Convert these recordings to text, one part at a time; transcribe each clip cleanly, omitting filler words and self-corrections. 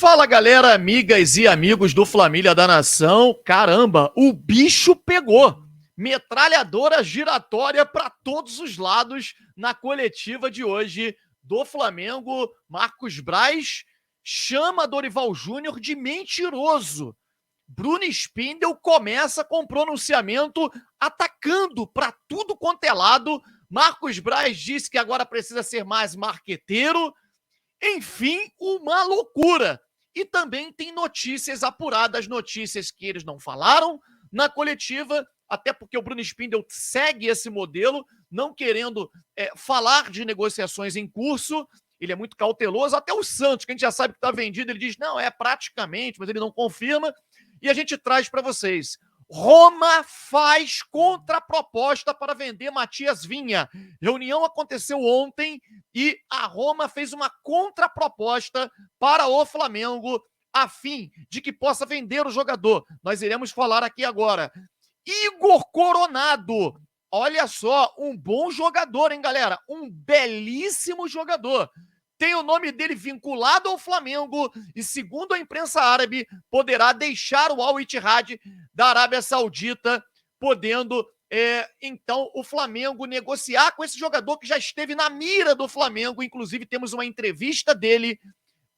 Fala, galera, amigas e amigos do Família da Nação. Caramba, o bicho pegou. Metralhadora giratória para todos os lados na coletiva de hoje do Flamengo. Marcos Braz chama Dorival Júnior de mentiroso. Bruno Spindel começa com pronunciamento atacando para tudo quanto é lado. Marcos Braz disse que agora precisa ser mais marqueteiro. Enfim, uma loucura. E também tem notícias apuradas, notícias que eles não falaram na coletiva, até porque o Bruno Spindel segue esse modelo, não querendo falar de negociações em curso. Ele é muito cauteloso. Até o Santos, que a gente já sabe que está vendido, ele diz, não, é praticamente, mas ele não confirma. E a gente traz para vocês. Roma faz contraproposta para vender Matias Vinha. Reunião aconteceu ontem e a Roma fez uma contraproposta para o Flamengo a fim de que possa vender o jogador. Nós iremos falar aqui agora. Igor Coronado. Olha só, um bom jogador, hein, galera? Um belíssimo jogador. Tem o nome dele vinculado ao Flamengo e, segundo a imprensa árabe, poderá deixar o Al-Ittihad da Arábia Saudita, podendo, então, o Flamengo negociar com esse jogador que já esteve na mira do Flamengo. Inclusive, temos uma entrevista dele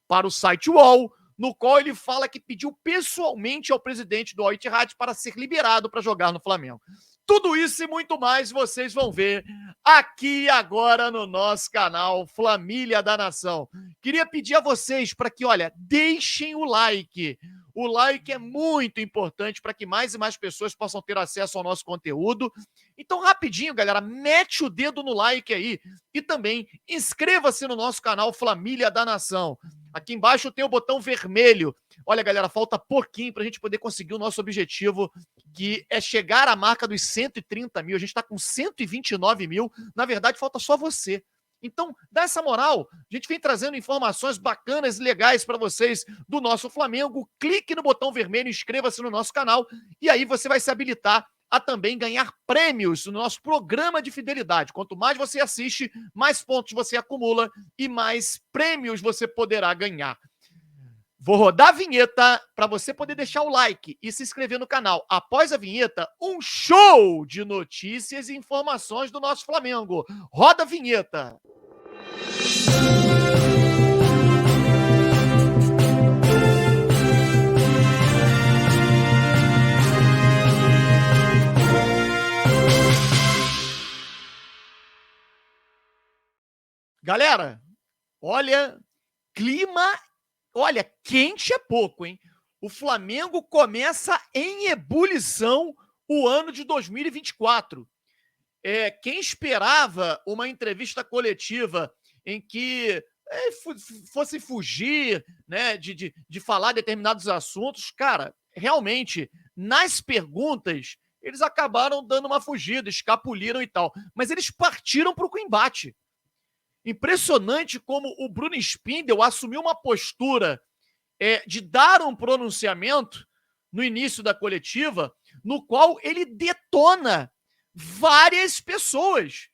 para o site UOL, no qual ele fala que pediu pessoalmente ao presidente do Al-Ittihad para ser liberado para jogar no Flamengo. Tudo isso e muito mais vocês vão ver aqui agora no nosso canal Família da Nação. Queria pedir a vocês para que, olha, deixem o like. O like é muito importante para que mais e mais pessoas possam ter acesso ao nosso conteúdo. Então, rapidinho, galera, mete o dedo no like aí e também inscreva-se no nosso canal Família da Nação. Aqui embaixo tem o botão vermelho. Olha, galera, falta pouquinho para a gente poder conseguir o nosso objetivo, que é chegar à marca dos 130 mil. A gente está com 129 mil. Na verdade, falta só você. Então, dá essa moral. A gente vem trazendo informações bacanas e legais para vocês do nosso Flamengo. Clique no botão vermelho, inscreva-se no nosso canal e aí você vai se habilitar a também ganhar prêmios no nosso programa de fidelidade. Quanto mais você assiste, mais pontos você acumula e mais prêmios você poderá ganhar. Vou rodar a vinheta para você poder deixar o like e se inscrever no canal. Após a vinheta, um show de notícias e informações do nosso Flamengo. Roda a vinheta. Galera, olha, clima, olha, quente é pouco, hein? O Flamengo começa em ebulição o ano de 2024. Quem esperava uma entrevista coletiva em que fosse fugir, né, de falar determinados assuntos, cara, realmente, nas perguntas, eles acabaram dando uma fugida, escapuliram e tal. Mas eles partiram para o embate. Impressionante como o Bruno Spindel assumiu uma postura de dar um pronunciamento no início da coletiva, no qual ele detona várias pessoas.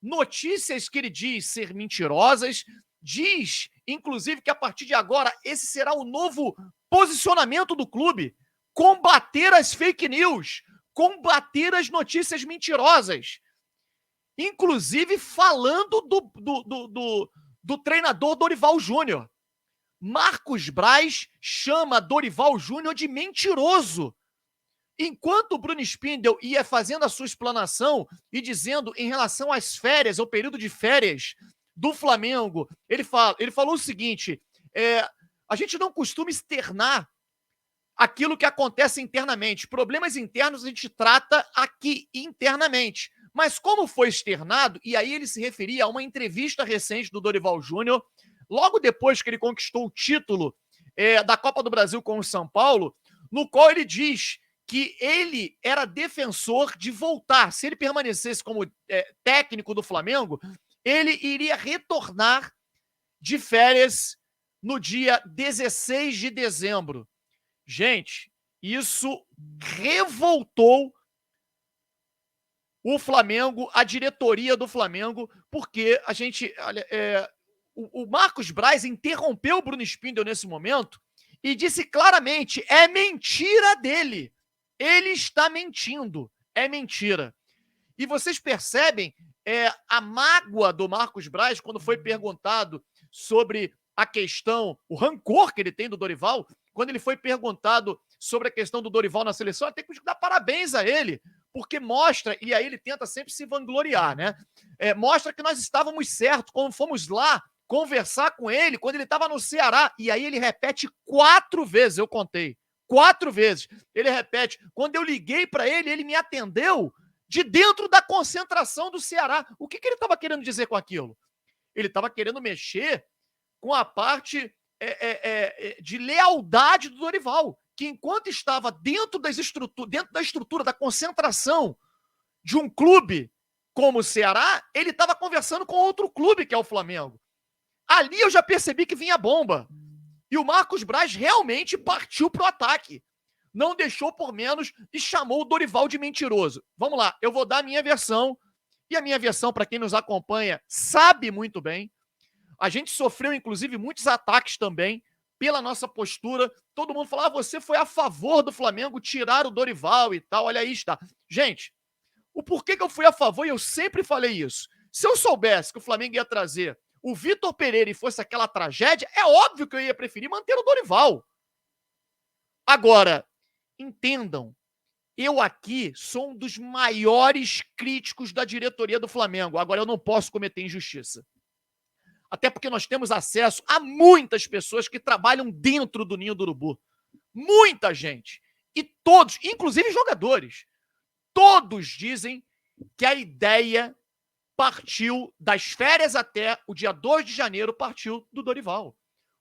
Notícias que ele diz ser mentirosas, diz, inclusive, que a partir de agora esse será o novo posicionamento do clube: combater as fake news, combater as notícias mentirosas. Inclusive falando do treinador Dorival Júnior. Marcos Braz chama Dorival Júnior de mentiroso. Enquanto o Bruno Spindel ia fazendo a sua explanação e dizendo em relação às férias, ao período de férias do Flamengo, ele falou o seguinte: a gente não costuma externar aquilo que acontece internamente. Problemas internos a gente trata aqui internamente. Mas como foi externado, e aí ele se referia a uma entrevista recente do Dorival Júnior, logo depois que ele conquistou o título da Copa do Brasil com o São Paulo, no qual ele diz que ele era defensor de voltar. Se ele permanecesse como técnico do Flamengo, ele iria retornar de férias no dia 16 de dezembro. Gente, isso revoltou o Flamengo, a diretoria do Flamengo, porque a gente... o Marcos Braz interrompeu o Bruno Spindel nesse momento e disse claramente, é mentira dele. Ele está mentindo, é mentira. E vocês percebem a mágoa do Marcos Braz quando foi perguntado sobre a questão, o rancor que ele tem do Dorival, quando ele foi perguntado sobre a questão do Dorival na seleção, até que dar parabéns a ele, porque mostra, e aí ele tenta sempre se vangloriar, né? Mostra que nós estávamos certos quando fomos lá conversar com ele, quando ele estava no Ceará, e aí ele repete 4 vezes, eu contei, 4 vezes. Ele repete, quando eu liguei para ele, ele me atendeu de dentro da concentração do Ceará. O que ele estava querendo dizer com aquilo? Ele estava querendo mexer com a parte de lealdade do Dorival, que enquanto estava dentro da estrutura da concentração de um clube como o Ceará, ele estava conversando com outro clube, que é o Flamengo. Ali eu já percebi que vinha bomba. E o Marcos Braz realmente partiu para o ataque. Não deixou por menos e chamou o Dorival de mentiroso. Vamos lá, eu vou dar a minha versão. E a minha versão, para quem nos acompanha, sabe muito bem. A gente sofreu, inclusive, muitos ataques também pela nossa postura. Todo mundo falava, você foi a favor do Flamengo tirar o Dorival e tal. Olha aí, está. Gente, o porquê que eu fui a favor, e eu sempre falei isso. Se eu soubesse que o Flamengo ia trazer o Vitor Pereira e fosse aquela tragédia, é óbvio que eu ia preferir manter o Dorival. Agora, entendam, eu aqui sou um dos maiores críticos da diretoria do Flamengo. Agora, eu não posso cometer injustiça. Até porque nós temos acesso a muitas pessoas que trabalham dentro do Ninho do Urubu. Muita gente. E todos, inclusive jogadores, todos dizem que a ideia partiu das férias até o dia 2 de janeiro, partiu do Dorival.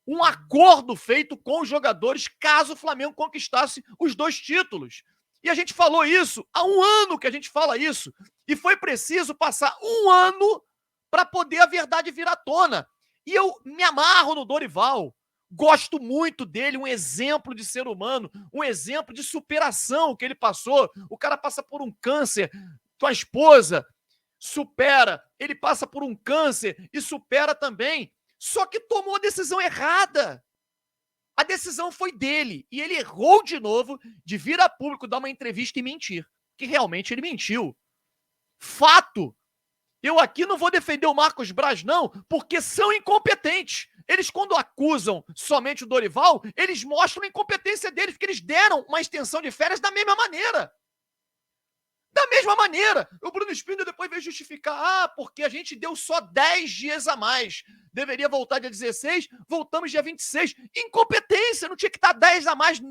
Um acordo feito com os jogadores caso o Flamengo conquistasse os 2 títulos. E a gente falou isso, há um ano que a gente fala isso. E foi preciso passar um ano para poder a verdade vir à tona. E eu me amarro no Dorival. Gosto muito dele, um exemplo de ser humano, um exemplo de superação que ele passou. O cara passa por um câncer com a esposa, supera. Ele passa por um câncer e supera também. Só que tomou a decisão errada. A decisão foi dele. E ele errou de novo de vir a público dar uma entrevista e mentir. Que realmente ele mentiu. Fato. Eu aqui não vou defender o Marcos Braz, não, porque são incompetentes. Eles, quando acusam somente o Dorival, eles mostram a incompetência deles, porque eles deram uma extensão de férias da mesma maneira. Da mesma maneira. O Bruno Spindler depois veio justificar, porque a gente deu só 10 dias a mais. Deveria voltar dia 16, voltamos dia 26. Incompetência, não tinha que estar 10 a mais,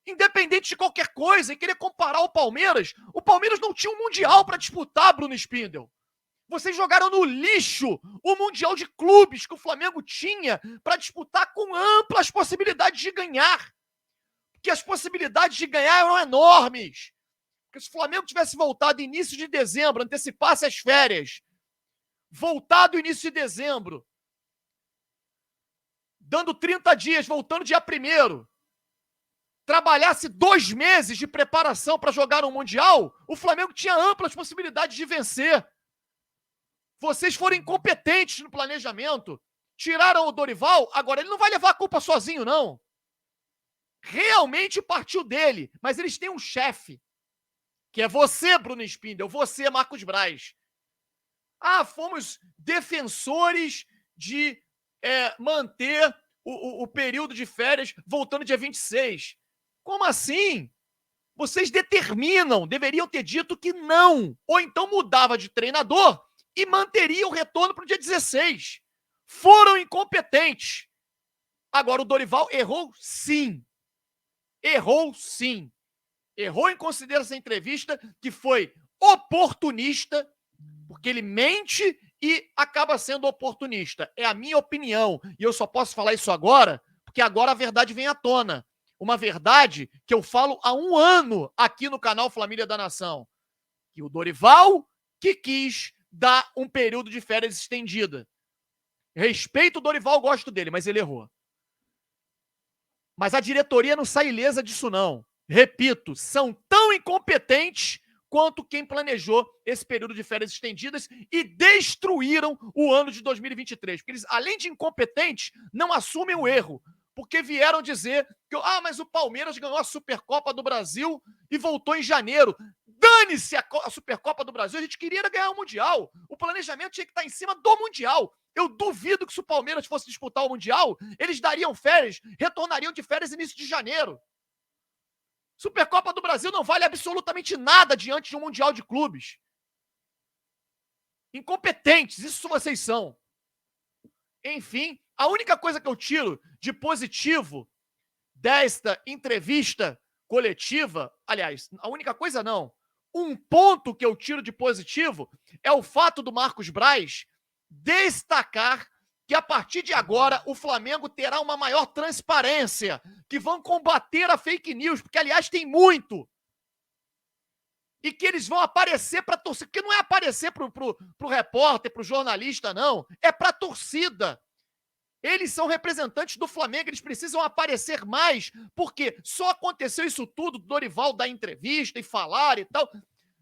independente de qualquer coisa. E querer comparar o Palmeiras não tinha um Mundial para disputar, Bruno Spindler. Vocês jogaram no lixo o Mundial de Clubes que o Flamengo tinha para disputar com amplas possibilidades de ganhar. Porque as possibilidades de ganhar eram enormes. Porque se o Flamengo tivesse voltado início de dezembro, antecipasse as férias, voltado início de dezembro, dando 30 dias, voltando dia 1º, trabalhasse 2 meses de preparação para jogar um Mundial, o Flamengo tinha amplas possibilidades de vencer. Vocês foram incompetentes no planejamento, tiraram o Dorival, agora ele não vai levar a culpa sozinho, não. Realmente partiu dele, mas eles têm um chefe, que é você, Bruno Spindler, você, Marcos Braz. Fomos defensores de manter o período de férias voltando dia 26. Como assim? Vocês deveriam ter dito que não. Ou então mudava de treinador e manteria o retorno para o dia 16. Foram incompetentes. Agora, o Dorival errou sim. Errou sim. Errou em considerar essa entrevista, que foi oportunista, porque ele mente e acaba sendo oportunista. É a minha opinião. E eu só posso falar isso agora, porque agora a verdade vem à tona. Uma verdade que eu falo há um ano aqui no canal Família da Nação. Que o Dorival que quis dar um período de férias estendida. Respeito o Dorival, gosto dele, mas ele errou. Mas a diretoria não sai ilesa disso, não. Repito, são tão incompetentes quanto quem planejou esse período de férias estendidas e destruíram o ano de 2023. Porque eles, além de incompetentes, não assumem o erro. porque vieram dizer que mas o Palmeiras ganhou a Supercopa do Brasil e voltou em janeiro. Dane-se a Supercopa do Brasil, a gente queria ganhar o Mundial. O planejamento tinha que estar em cima do Mundial. Eu duvido que se o Palmeiras fosse disputar o Mundial, eles dariam férias, retornariam de férias início de janeiro. Supercopa do Brasil não vale absolutamente nada diante de um Mundial de Clubes. Incompetentes, isso vocês são. Enfim, a única coisa que eu tiro de positivo desta entrevista coletiva, aliás, a única coisa não, um ponto que eu tiro de positivo é o fato do Marcos Braz destacar que a partir de agora o Flamengo terá uma maior transparência, que vão combater a fake news, porque aliás tem muito, e que eles vão aparecer para a torcida, porque não é aparecer para o repórter, para o jornalista, não, é para a torcida. Eles são representantes do Flamengo, eles precisam aparecer mais, porque só aconteceu isso tudo, Dorival dar entrevista e falar e tal,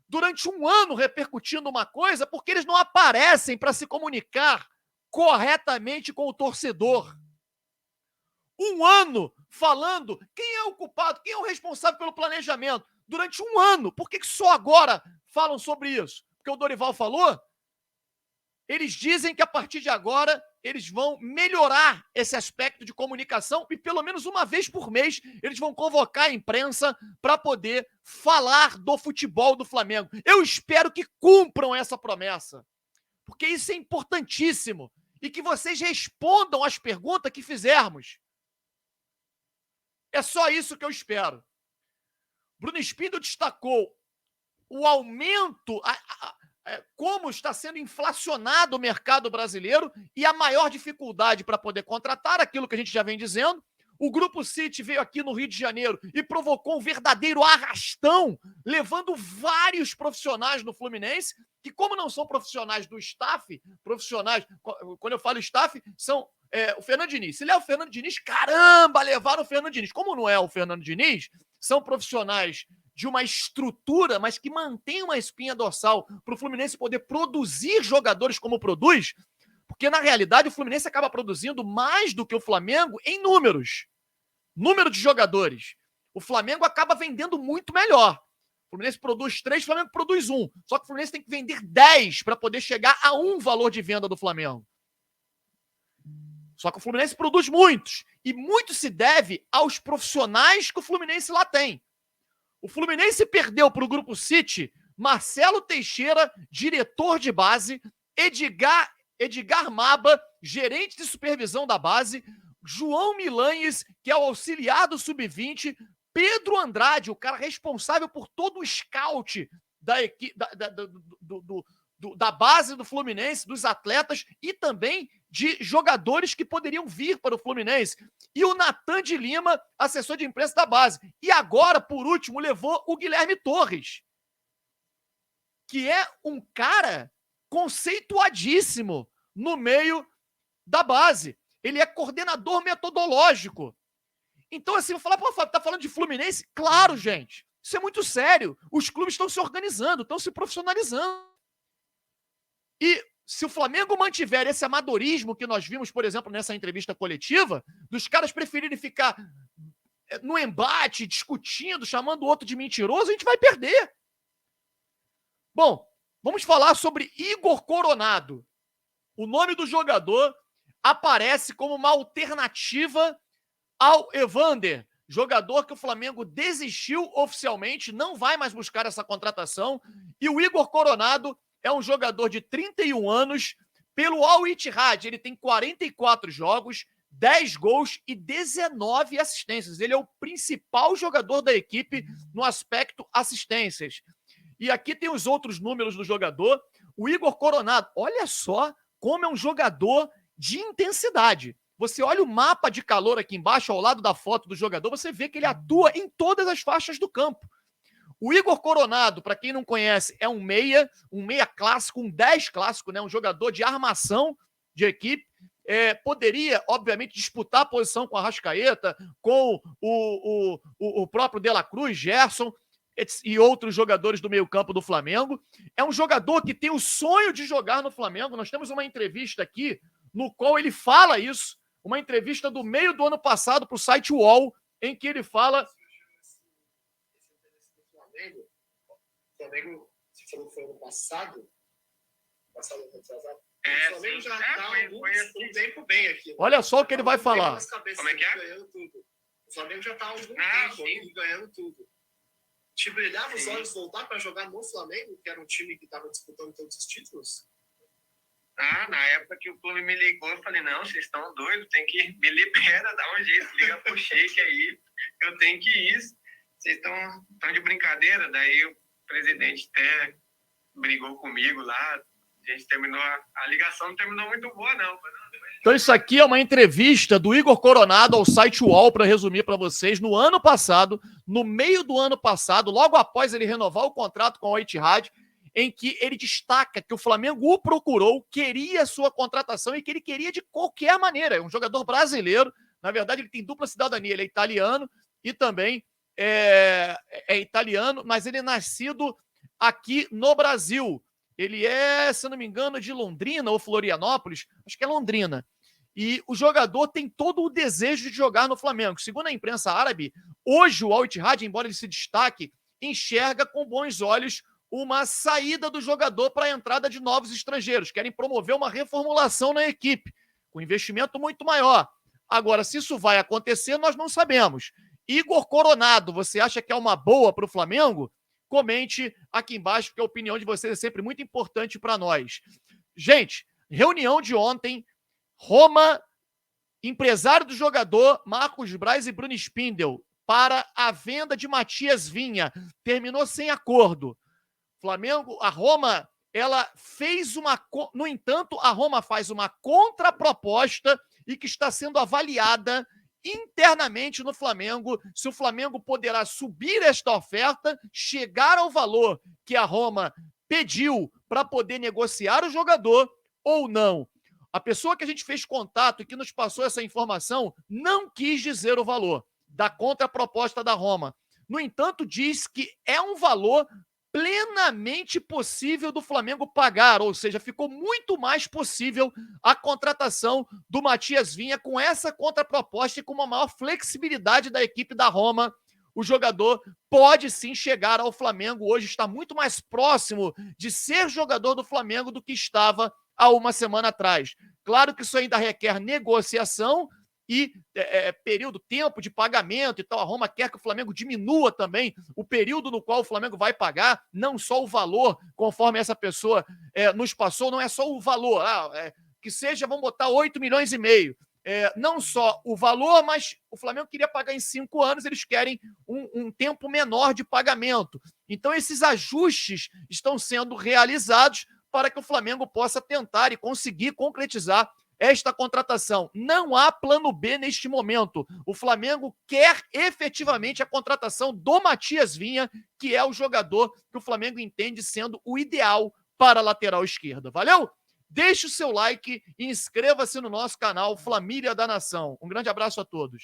durante um ano repercutindo uma coisa, porque eles não aparecem para se comunicar corretamente com o torcedor. Um ano falando quem é o culpado, quem é o responsável pelo planejamento, durante um ano. Por que só agora falam sobre isso? Porque o Dorival falou? Eles dizem que a partir de agora eles vão melhorar esse aspecto de comunicação e pelo menos uma vez por mês eles vão convocar a imprensa para poder falar do futebol do Flamengo. Eu espero que cumpram essa promessa, porque isso é importantíssimo e que vocês respondam às perguntas que fizermos. É só isso que eu espero. Bruno Espindo destacou o aumento, como está sendo inflacionado o mercado brasileiro e a maior dificuldade para poder contratar, aquilo que a gente já vem dizendo. O Grupo City veio aqui no Rio de Janeiro e provocou um verdadeiro arrastão, levando vários profissionais do Fluminense, que como não são profissionais do staff, profissionais, quando eu falo staff, são o Fernando Diniz. Se ele é o Fernando Diniz, caramba, levaram o Fernando Diniz. Como não é o Fernando Diniz, são profissionais de uma estrutura, mas que mantém uma espinha dorsal para o Fluminense poder produzir jogadores como produz, porque na realidade o Fluminense acaba produzindo mais do que o Flamengo em números. Número de jogadores. O Flamengo acaba vendendo muito melhor. O Fluminense produz 3, o Flamengo produz 1. Só que o Fluminense tem que vender 10 para poder chegar a um valor de venda do Flamengo. Só que o Fluminense produz muitos. E muito se deve aos profissionais que o Fluminense lá tem. O Fluminense perdeu para o Grupo City Marcelo Teixeira, diretor de base, Edgar Maba, gerente de supervisão da base, João Milanhes, que é o auxiliar do Sub-20, Pedro Andrade, o cara responsável por todo o scout da equipe, da base do Fluminense, dos atletas e também de jogadores que poderiam vir para o Fluminense. E o Natan de Lima, assessor de imprensa da base. E agora, por último, levou o Guilherme Torres, que é um cara conceituadíssimo no meio da base. Ele é coordenador metodológico. Então, assim, vou falar, pô, Fábio, tá falando de Fluminense? Claro, gente. Isso é muito sério. Os clubes estão se organizando, estão se profissionalizando. E se o Flamengo mantiver esse amadorismo que nós vimos, por exemplo, nessa entrevista coletiva, dos caras preferirem ficar no embate, discutindo, chamando o outro de mentiroso, a gente vai perder. Bom, vamos falar sobre Igor Coronado. O nome do jogador aparece como uma alternativa ao Evander, jogador que o Flamengo desistiu oficialmente, não vai mais buscar essa contratação. E o Igor Coronado é um jogador de 31 anos, pelo Al Ittihad. Ele tem 44 jogos, 10 gols e 19 assistências. Ele é o principal jogador da equipe no aspecto assistências. E aqui tem os outros números do jogador. O Igor Coronado, olha só como é um jogador de intensidade. Você olha o mapa de calor aqui embaixo, ao lado da foto do jogador, você vê que ele atua em todas as faixas do campo. O Igor Coronado, para quem não conhece, é um meia clássico, um 10 clássico, né? Um jogador de armação de equipe. Poderia, obviamente, disputar a posição com a Arrascaeta, com o próprio De La Cruz, Gerson e outros jogadores do meio-campo do Flamengo. É um jogador que tem o sonho de jogar no Flamengo. Nós temos uma entrevista aqui no qual ele fala isso, uma entrevista do meio do ano passado para o site UOL, em que ele fala... Flamengo, você falou que foi ano passado? O Flamengo já está há um tempo bem aqui. Né? Olha só o que ele vai falar. Como é que é? Ganhando tudo. O Flamengo já está há algum tempo aqui, ganhando tudo. Te brilhava os olhos voltar para jogar no Flamengo, que era um time que estava disputando todos os títulos? Na época que o clube me ligou, eu falei, não, vocês estão doidos, tem que me libera, dá um jeito, liga pro Sheik aí, eu tenho que ir. Vocês estão de brincadeira? Daí o presidente até brigou comigo lá, a gente terminou, a ligação não terminou muito boa, não. Então isso aqui é uma entrevista do Igor Coronado ao site UOL, para resumir para vocês, no ano passado, no meio do ano passado, logo após ele renovar o contrato com o Al-Ittihad, em que ele destaca que o Flamengo o procurou, queria sua contratação e que ele queria de qualquer maneira. É um jogador brasileiro, na verdade ele tem dupla cidadania, ele é italiano e também é italiano, mas ele é nascido aqui no Brasil. Ele é, se não me engano, de Londrina ou Florianópolis, acho que é Londrina. E o jogador tem todo o desejo de jogar no Flamengo. Segundo a imprensa árabe, hoje o Al-Ittihad, embora ele se destaque, enxerga com bons olhos uma saída do jogador para a entrada de novos estrangeiros. Querem promover uma reformulação na equipe, com investimento muito maior. Agora, se isso vai acontecer, nós não sabemos. Igor Coronado, você acha que é uma boa para o Flamengo? Comente aqui embaixo, porque a opinião de vocês é sempre muito importante para nós. Gente, reunião de ontem, Roma, empresário do jogador, Marcos Braz e Bruno Spindel, para a venda de Matias Vinha. Terminou sem acordo. Flamengo, a Roma, ela fez uma... No entanto, a Roma faz uma contraproposta e que está sendo avaliada internamente no Flamengo, se o Flamengo poderá subir esta oferta, chegar ao valor que a Roma pediu para poder negociar o jogador ou não. A pessoa que a gente fez contato e que nos passou essa informação não quis dizer o valor da contraproposta da Roma. No entanto, diz que é um valor plenamente possível do Flamengo pagar, ou seja, ficou muito mais possível a contratação do Matias Vinha com essa contraproposta e com uma maior flexibilidade da equipe da Roma. O jogador pode sim chegar ao Flamengo, hoje está muito mais próximo de ser jogador do Flamengo do que estava há uma semana atrás. Claro que isso ainda requer negociação e tempo de pagamento e tal. A Roma quer que o Flamengo diminua também o período no qual o Flamengo vai pagar, não só o valor, conforme essa pessoa nos passou, não é só o valor, que seja, vamos botar 8 milhões e meio. Não só o valor, mas o Flamengo queria pagar em 5 anos, eles querem um tempo menor de pagamento. Então esses ajustes estão sendo realizados para que o Flamengo possa tentar e conseguir concretizar esta contratação. Não há plano B neste momento. O Flamengo quer efetivamente a contratação do Matias Vinha, que é o jogador que o Flamengo entende sendo o ideal para a lateral esquerda. Valeu? Deixe o seu like e inscreva-se no nosso canal Família da Nação. Um grande abraço a todos.